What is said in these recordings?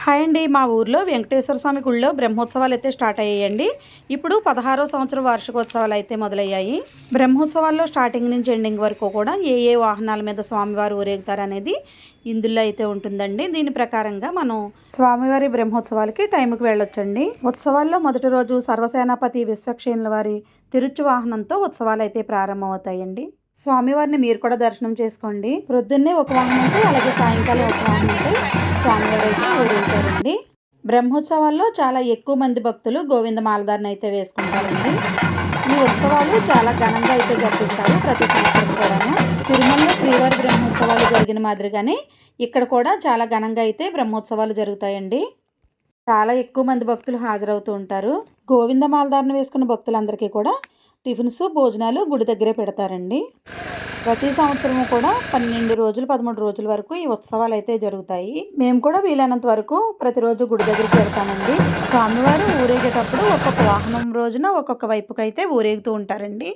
Hi అండి. మా ఊర్లో వెంకటేశ్వర స్వామి గుళ్ళో బ్రహ్మోత్సవాలు అయితే స్టార్ట్ అయ్యాయండి. ఇప్పుడు 16వ సంవత్సరం వార్షికోత్సవాలు అయితే మొదలయ్యాయి. బ్రహ్మోత్సవాల్లో స్టార్టింగ్ నుంచి ఎండింగ్ వరకు కూడా ఏ వాహనాల మీద స్వామివారు ఊరేగుతారు అనేది ఇందులో అయితే ఉంటుందండి. దీని ప్రకారంగా మనం స్వామివారి బ్రహ్మోత్సవాలకి టైంకి వెళ్ళొచ్చండి. ఉత్సవాల్లో మొదటి రోజు సర్వసేనాపతి విశ్వక్షేణుల వారి తిరుచు వాహనంతో ఉత్సవాలు అయితే ప్రారంభమవుతాయండి. స్వామివారిని మీరు కూడా దర్శనం చేసుకోండి. ప్రొద్దున్నే ఒక వాహనంపై అలాగే సాయంకాలం ఒక వాహనంపై స్వామివారి అయితే ఊరేగుతారండి. బ్రహ్మోత్సవాల్లో చాలా ఎక్కువ మంది భక్తులు గోవింద మాలధారణ అయితే వేసుకుంటారండి. ఈ ఉత్సవాలు చాలా ఘనంగా అయితే జరిపిస్తారు ప్రతి సంవత్సరం కూడాను. తిరుమలలో శ్రీవారి బ్రహ్మోత్సవాలు జరిగిన మాదిరిగానే ఇక్కడ కూడా చాలా ఘనంగా అయితే బ్రహ్మోత్సవాలు జరుగుతాయండి. చాలా ఎక్కువ మంది భక్తులు హాజరవుతూ ఉంటారు. గోవింద మాలధారణ వేసుకున్న భక్తులందరికీ కూడా టిఫిన్స్ భోజనాలు గుడి దగ్గరే పెడతారండి. ప్రతి సంవత్సరము కూడా 12 రోజులు 13 రోజుల వరకు ఈ ఉత్సవాలు అయితే జరుగుతాయి. మేము కూడా వీలైనంత వరకు ప్రతిరోజు గుడి దగ్గరికి వెళ్తామండి. స్వామివారు ఊరేగేటప్పుడు ఒక్కొక్క వాహనం రోజున ఒక్కొక్క వైపుకి అయితే ఊరేగుతూ ఉంటారండి.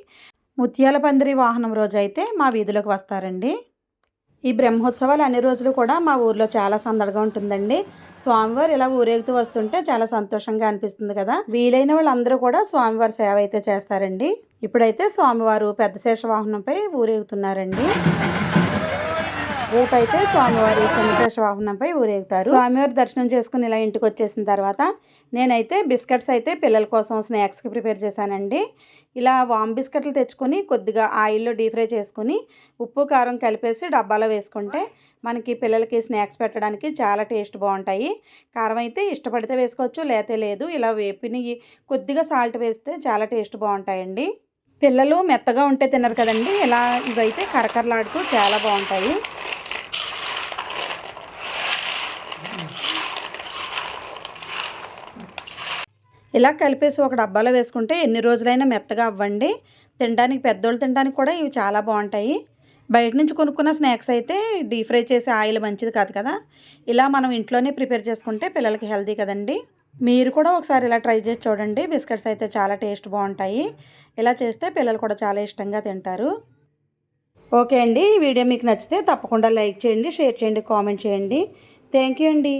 ముత్యాల పందిరి వాహనం రోజు అయితే మా వీధిలోకి వస్తారండి. ఈ బ్రహ్మోత్సవాలు అన్ని రోజులు కూడా మా ఊర్లో చాలా సందడిగా ఉంటుందండి. స్వామివారు ఇలా ఊరేగుతూ వస్తుంటే చాలా సంతోషంగా అనిపిస్తుంది కదా. వీలైన వాళ్ళందరూ కూడా స్వామివారి సేవ అయితే చేస్తారండి. ఇప్పుడైతే స్వామివారు పెద్ద శేష వాహనంపై ఊరేగుతున్నారండి. రేపైతే స్వామివారి చిన్నశేష వాహనంపై ఊరేగుతారు. స్వామివారి దర్శనం చేసుకుని ఇలా ఇంటికి వచ్చేసిన తర్వాత నేనైతే బిస్కెట్స్ అయితే పిల్లల కోసం స్నాక్స్కి ప్రిపేర్ చేశానండి. ఇలా వామ్ బిస్కెట్లు తెచ్చుకొని కొద్దిగా ఆయిల్లో డీప్ ఫ్రై చేసుకుని ఉప్పు కారం కలిపేసి డబ్బాలో వేసుకుంటే మనకి పిల్లలకి స్నాక్స్ పెట్టడానికి చాలా టేస్ట్ బాగుంటాయి. కారం అయితే ఇష్టపడితే వేసుకోవచ్చు, లేతే లేదు. ఇలా వేపిని కొద్దిగా సాల్ట్ వేస్తే చాలా టేస్ట్ బాగుంటాయండి. పిల్లలు మెత్తగా ఉంటే తినరు కదండి. ఇలా ఇవైతే కరకరలాడుతూ చాలా బాగుంటాయి. ఇలా కలిపేసి ఒక డబ్బాలో వేసుకుంటే ఎన్ని రోజులైనా మెత్తగా అవ్వండి. తినడానికి పెద్దోళ్ళు తినడానికి కూడా ఇవి చాలా బాగుంటాయి. బయట నుంచి కొనుక్కున్న స్నాక్స్ అయితే డీప్ ఫ్రై చేసే ఆయిల్ మంచిది కాదు కదా. ఇలా మనం ఇంట్లోనే ప్రిపేర్ చేసుకుంటే పిల్లలకి హెల్తీ కదండి. మీరు కూడా ఒకసారి ఇలా ట్రై చేసి చూడండి. బిస్కెట్స్ అయితే చాలా టేస్ట్ బాగుంటాయి. ఇలా చేస్తే పిల్లలు కూడా చాలా ఇష్టంగా తింటారు. ఓకే అండి. ఈ వీడియో మీకు నచ్చితే తప్పకుండా లైక్ చేయండి, షేర్ చేయండి, కామెంట్ చేయండి. థ్యాంక్ యూ అండి.